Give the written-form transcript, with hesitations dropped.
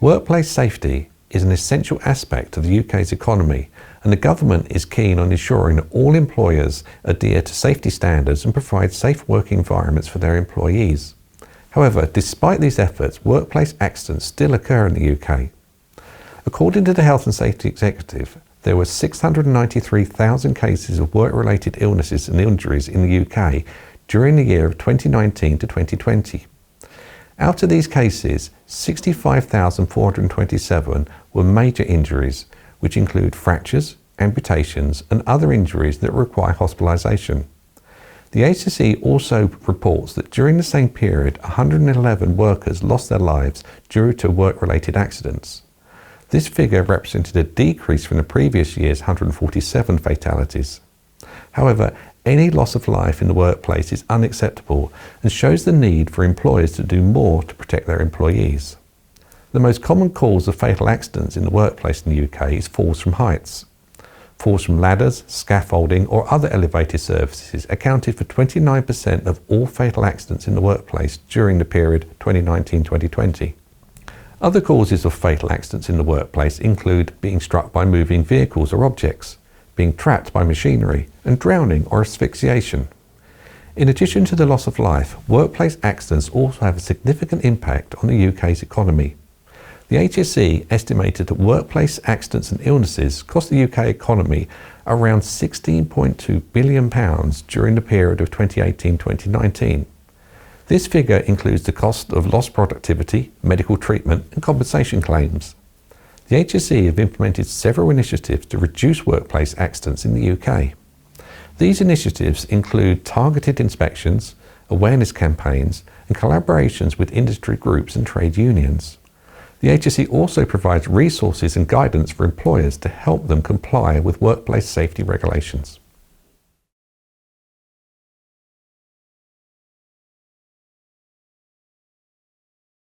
Workplace safety is an essential aspect of the UK's economy, and the government is keen on ensuring that all employers adhere to safety standards and provide safe working environments for their employees. However, despite these efforts, workplace accidents still occur in the UK. According to the Health and Safety Executive, there were 693,000 cases of work-related illnesses and injuries in the UK during the year of 2019 to 2020. Out of these cases, 65,427 were major injuries, which include fractures, amputations and other injuries that require hospitalisation. The HSE also reports that during the same period, 111 workers lost their lives due to work-related accidents. This figure represented a decrease from the previous year's 147 fatalities. However, any loss of life in the workplace is unacceptable and shows the need for employers to do more to protect their employees. The most common cause of fatal accidents in the workplace in the UK is falls from heights. Falls from ladders, scaffolding or other elevated surfaces accounted for 29% of all fatal accidents in the workplace during the period 2019-2020. Other causes of fatal accidents in the workplace include being struck by moving vehicles or objects, being trapped by machinery, and drowning or asphyxiation. In addition to the loss of life, workplace accidents also have a significant impact on the UK's economy. The HSE estimated that workplace accidents and illnesses cost the UK economy around £16.2 billion during the period of 2018-2019. This figure includes the cost of lost productivity, medical treatment and compensation claims. The HSE have implemented several initiatives to reduce workplace accidents in the UK. These initiatives include targeted inspections, awareness campaigns and collaborations with industry groups and trade unions. The HSE also provides resources and guidance for employers to help them comply with workplace safety regulations.